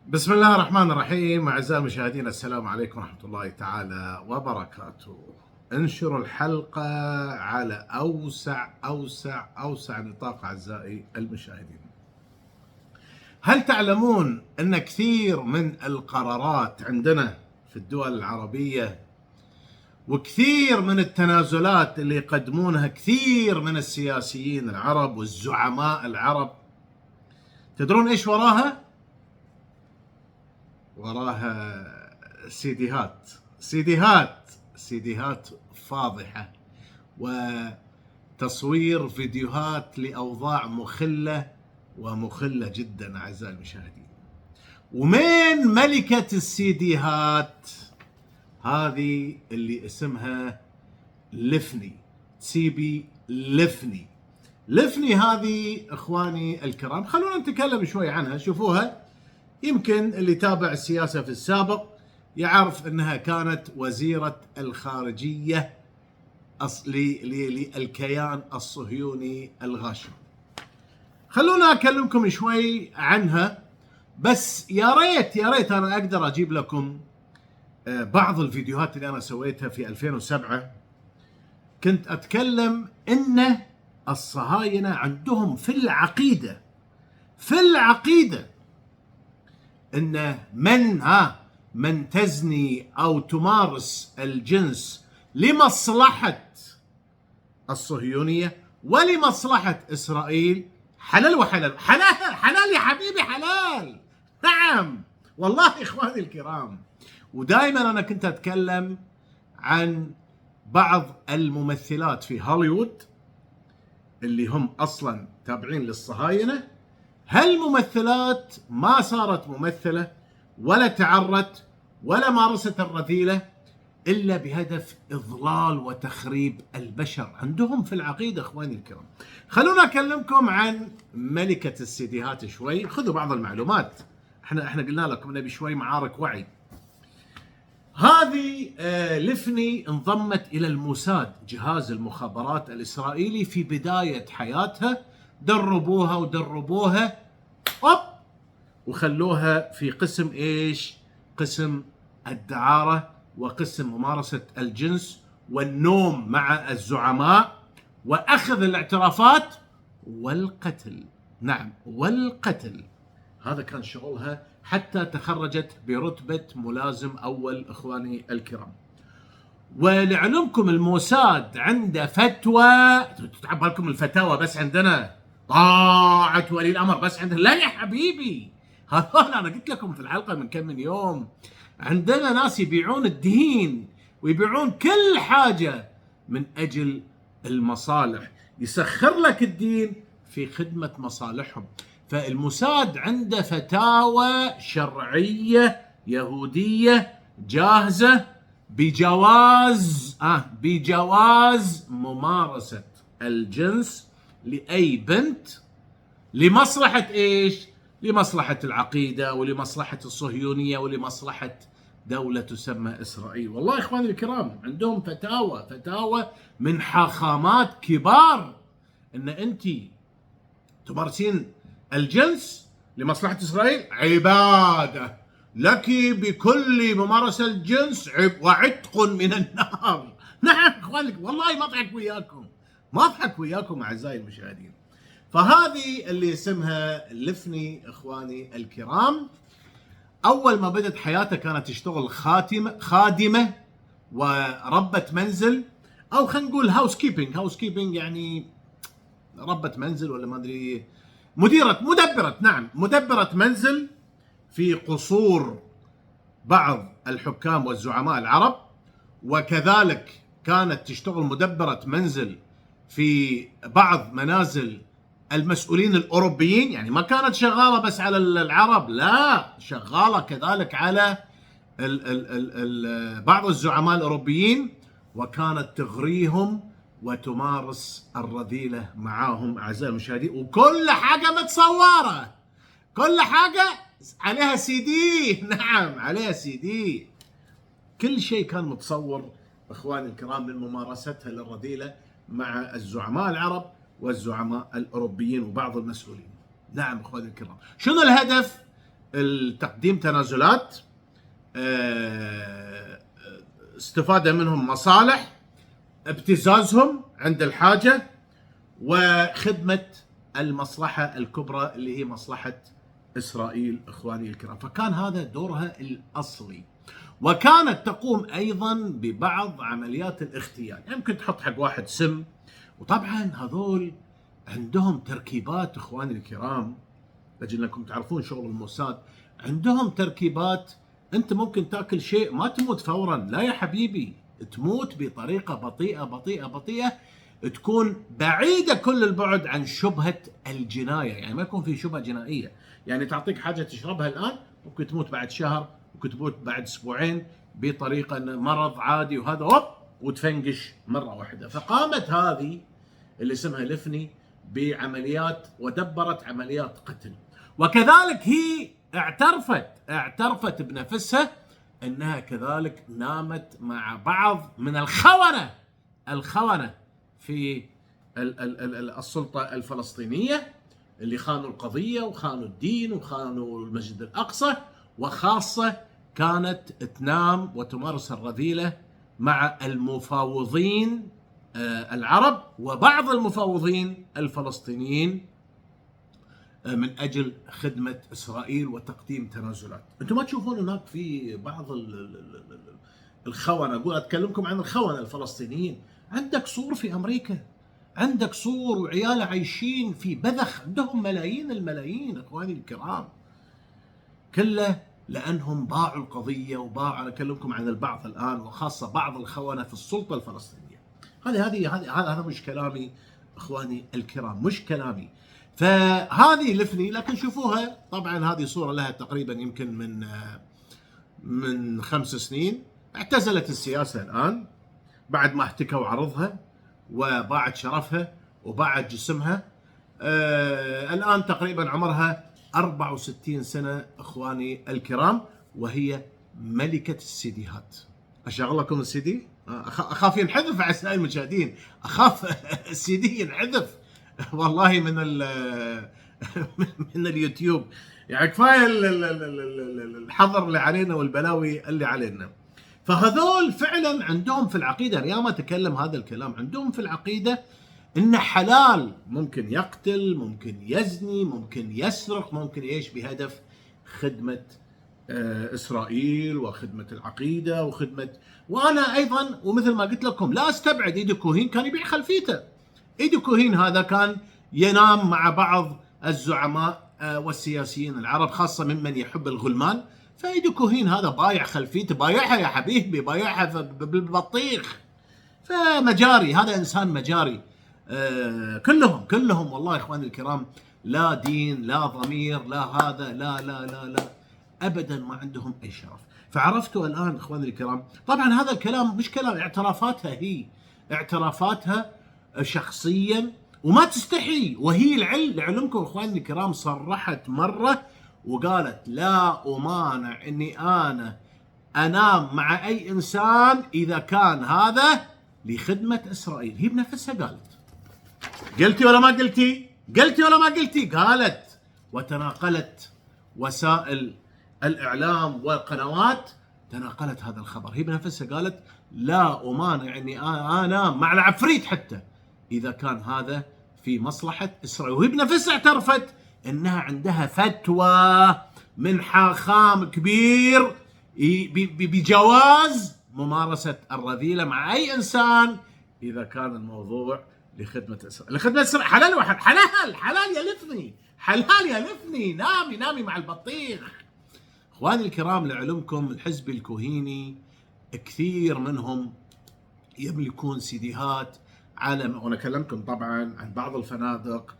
بسم الله الرحمن الرحيم. أعزائي المشاهدين، السلام عليكم ورحمة الله تعالى وبركاته. انشروا الحلقة على أوسع نطاق. أعزائي المشاهدين، هل تعلمون أن كثير من القرارات عندنا في الدول العربية وكثير من التنازلات اللي يقدمونها كثير من السياسيين العرب والزعماء العرب، تدرون إيش وراها؟ وراها سيديهات فاضحة، وتصوير فيديوهات لأوضاع مخلة جدا. أعزائي المشاهدين، ومن ملكة السيديهات هذه اللي اسمها لفني، تسيبي لفني هذه اخواني الكرام، خلونا نتكلم شوي عنها. شوفوها، يمكن اللي تابع السياسة في السابق يعرف أنها كانت وزيرة الخارجية للكيان الصهيوني الغاشم. خلونا أكلمكم شوي عنها، بس يا ريت أنا أقدر أجيب لكم بعض الفيديوهات اللي أنا سويتها في 2007. كنت أتكلم أن الصهاينة عندهم في العقيدة إن من تزني أو تمارس الجنس لمصلحة الصهيونية ولمصلحة إسرائيل حلال حلال يا حبيبي، حلال. نعم والله إخواني الكرام. ودائما أنا كنت أتكلم عن بعض الممثلات في هوليوود اللي هم أصلا تابعين للصهاينة. هالممثلات ما صارت ممثلة ولا تعرت ولا مارست الرذيلة إلا بهدف إضلال وتخريب البشر. عندهم في العقيدة اخواني الكرام. خلونا أكلمكم عن ملكة السيديهات شوي، خذوا بعض المعلومات. احنا قلنا لكم نبي شوي معارك وعي. هذه لفني انضمت إلى الموساد، جهاز المخابرات الإسرائيلي، في بداية حياتها. دربوها وخلوها في قسم ايش؟ قسم الدعارة وقسم ممارسة الجنس والنوم مع الزعماء واخذ الاعترافات والقتل. نعم، والقتل. هذا كان شغلها حتى تخرجت برتبة ملازم أول اخواني الكرام. ولعلمكم الموساد عنده فتوى، تعب بالكم الفتاوى بس عندنا طاعة ولي الأمر بس عندنا، لا يا حبيبي. هذول أنا قلت لكم في الحلقة من كم من يوم، عندنا ناس يبيعون الدين ويبيعون كل حاجة من أجل المصالح، يسخر لك الدين في خدمة مصالحهم. فالموساد عنده فتاوى شرعية يهودية جاهزة بجواز ممارسة الجنس لأي بنت لمصلحة إيش؟ لمصلحة العقيدة ولمصلحة الصهيونية ولمصلحة دولة تسمى إسرائيل. والله إخواني الكرام عندهم فتاوى من حاخامات كبار إن أنت تمارسين الجنس لمصلحة إسرائيل وعدة لك بكل ممارسة الجنس وعتق من النار. نعم اخوانك، والله ما اضحك وياكم اعزائي المشاهدين. فهذه اللي اسمها لفني اخواني الكرام. اول ما بدت حياتها كانت تشتغل خادمة وربة منزل، او خلينا نقول هاوس كيبنج، يعني ربة منزل ولا ما ادري، مدبرة منزل في قصور بعض الحكام والزعماء العرب. وكذلك كانت تشتغل مدبرة منزل في بعض منازل المسؤولين الأوروبيين، يعني ما كانت شغالة بس على العرب، لا، شغالة كذلك على بعض الزعماء الأوروبيين، وكانت تغريهم وتمارس الرذيلة معاهم أعزائي المشاهدين. وكل حاجة متصورة، كل حاجة عليها CD. نعم عليها CD. كل شيء كان متصور اخواني الكرام من ممارستها للرذيلة مع الزعماء العرب والزعماء الاوروبيين وبعض المسؤولين. نعم اخواني الكرام، شنو الهدف التقديم تنازلات، استفادة منهم مصالح، ابتزازهم عند الحاجة، وخدمة المصلحة الكبرى اللي هي مصلحة إسرائيل إخواني الكرام. فكان هذا دورها الأصلي. وكانت تقوم أيضا ببعض عمليات الاغتيال، يمكن يعني تحط حق واحد سم. وطبعا هذول عندهم تركيبات إخواني الكرام، لأجل أنكم تعرفون شغل الموساد، عندهم تركيبات. أنت ممكن تاكل شيء ما تموت فورا، لا يا حبيبي، تموت بطريقة بطيئة بطيئة بطيئة، تكون بعيدة كل البعد عن شبهة الجناية، يعني ما يكون في شبهة جنائية. يعني تعطيك حاجة تشربها الآن، ممكن تموت بعد شهر، ممكن تموت بعد أسبوعين، بطريقة مرض عادي، وهذا هوب وتفنقش مرة واحدة. فقامت هذه اللي اسمها لفني بعمليات، ودبرت عمليات قتل. وكذلك هي اعترفت بنفسها انها كذلك نامت مع بعض من الخونة في السلطة الفلسطينية، اللي خانوا القضية وخانوا الدين وخانوا المسجد الأقصى، وخاصة كانت تنام وتمارس الرذيلة مع المفاوضين العرب وبعض المفاوضين الفلسطينيين من أجل خدمة إسرائيل وتقديم تنازلات. أنتم ما تشوفون هناك في بعض الخونة، أقول أتكلمكم عن الخونة الفلسطينيين، عندك صور في أمريكا، عندك صور وعيال عايشين في بذخ، عندهم ملايين الملايين إخواني الكرام، كله لأنهم باعوا القضية وباعوا. أنا أكلمكم عن البعض الآن، وخاصة بعض الخونة في السلطة الفلسطينية. هذا مش كلامي إخواني الكرام، مش كلامي. فهذه لفني، لكن شوفوها طبعا هذه صورة لها تقريبا يمكن من 5 سنين. اعتزلت السياسة الآن بعد ما احتكوا عرضها وباعت شرفها وباعت جسمها. الآن تقريبا عمرها 64 سنة إخواني الكرام، وهي ملكة السيديهات. أشغل لكم السيدي، أخاف ينحذف أعزائي المشاهدين، أخاف السيدي ينحذف والله من اليوتيوب. يعني كفاية الحظر اللي علينا والبلاوي اللي علينا. فهذول فعلا عندهم في العقيدة، أنا ما أتكلم هذا الكلام، عندهم في العقيدة إن حلال، ممكن يقتل، ممكن يزني، ممكن يسرق، ممكن إيش، بهدف خدمة إسرائيل وخدمة العقيدة وخدمة. وأنا أيضا ومثل ما قلت لكم لا أستبعد إيدي كوهين كان يبيع خلفيته. إيدي كوهين هذا كان ينام مع بعض الزعماء والسياسيين العرب، خاصة ممن يحب الغلمان. فإيدي كوهين هذا بايع خلفيته، بايعها يا حبيبي، بايعها بالبطيخ. فمجاري، هذا إنسان مجاري. كلهم والله إخواني الكرام، لا دين لا ضمير لا هذا، لا لا لا لا أبدا، ما عندهم أي شرف. فعرفتوا الآن إخواني الكرام. طبعا هذا الكلام مش كلام، اعترافاتها، هي اعترافاتها شخصيا وما تستحي. وهي لعلمكم إخواني الكرام صرحت مرة وقالت لا أمانع أني أنا أنام مع أي إنسان إذا كان هذا لخدمة إسرائيل. هي بنفسها قالت. قلتي ولا ما قلتي؟ قلتي ولا ما قلتي؟ قالت. وتناقلت وسائل الإعلام والقنوات، تناقلت هذا الخبر. هي بنفسها قالت لا أمانع أني أنام مع العفريت حتى إذا كان هذا في مصلحة إسرائيل. وهي بنفسها اعترفت أنها عندها فتوى من حاخام كبير بجواز ممارسة الرذيلة مع أي إنسان إذا كان الموضوع لخدمة إسرائيل. لخدمة إسرائيل حلال وحرام. حلال يلفني، حلال يلفني، نامي مع البطيخ. إخواني الكرام لعلمكم الحزب الكوهيني كثير منهم يملكون سيديهات على، وأنا كلمتكم طبعا عن بعض الفنادق،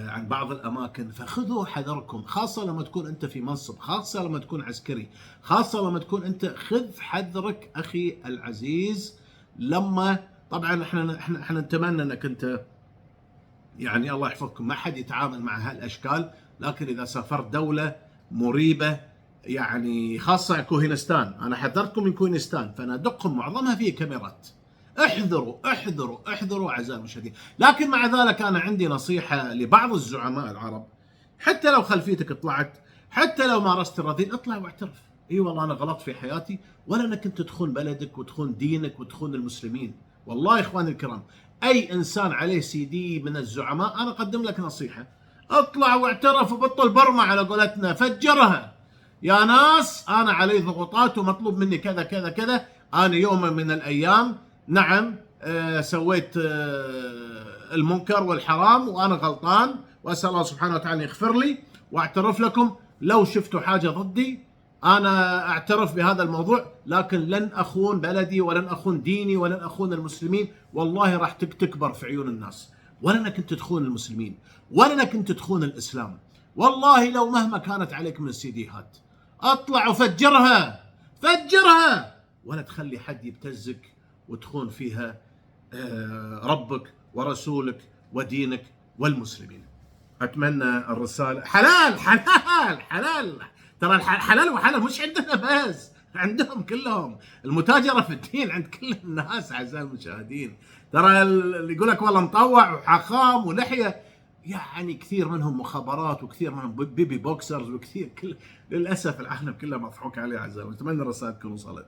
عن بعض الأماكن. فخذوا حذركم، خاصة لما تكون أنت في منصب، خاصة لما تكون عسكري، خاصة لما تكون أنت، خذ حذرك أخي العزيز. لما طبعا احنا نتمنى أنك أنت يعني الله يحفظكم ما حد يتعامل مع هالأشكال، لكن إذا سافرت دولة مريبة، يعني خاصة كوهينستان، أنا حذرتكم من كوهينستان، فنادقهم معظمها فيه كاميرات. احذروا احذروا احذروا أعزائي المشاهدين. لكن مع ذلك أنا عندي نصيحة لبعض الزعماء العرب، حتى لو خلفيتك طلعت، حتى لو مارست الرذيل اطلع واعترف، اي والله انا غلطت في حياتي، ولا انا كنت تخون بلدك وتخون دينك وتخون المسلمين. والله يا اخواني الكرام، اي انسان عليه سي دي من الزعماء انا اقدم لك نصيحه، اطلع واعترف وبطل برمة على قولتنا، فجرها يا ناس. انا علي ضغوطات ومطلوب مني كذا كذا كذا، انا يوم من الايام نعم سويت المنكر والحرام وانا غلطان، واسال الله سبحانه وتعالى يغفر لي، واعترف لكم لو شفتوا حاجه ضدي انا اعترف بهذا الموضوع، لكن لن اخون بلدي ولن اخون ديني ولن اخون المسلمين. والله راح تكبر في عيون الناس، ولا انك كنت تخون المسلمين ولا انك كنت تخون الاسلام. والله لو مهما كانت عليك من سيديهات اطلع وفجرها، فجرها، ولا تخلي حد يبتزك وتخون فيها ربك ورسولك ودينك والمسلمين. اتمنى الرساله حلال حلال حلال. ترى الحلال وحلال مش عندنا بس، عندهم كلهم. المتاجره في الدين عند كل الناس اعزائي المشاهدين. ترى اللي يقول لك والله مطوع وحخام ولحيه، يعني كثير منهم مخابرات وكثير منهم بيبي بوكسرز وكثير للاسف العالم كله مضحوك عليه اعزائي. اتمنى الرسائل تكون وصلت.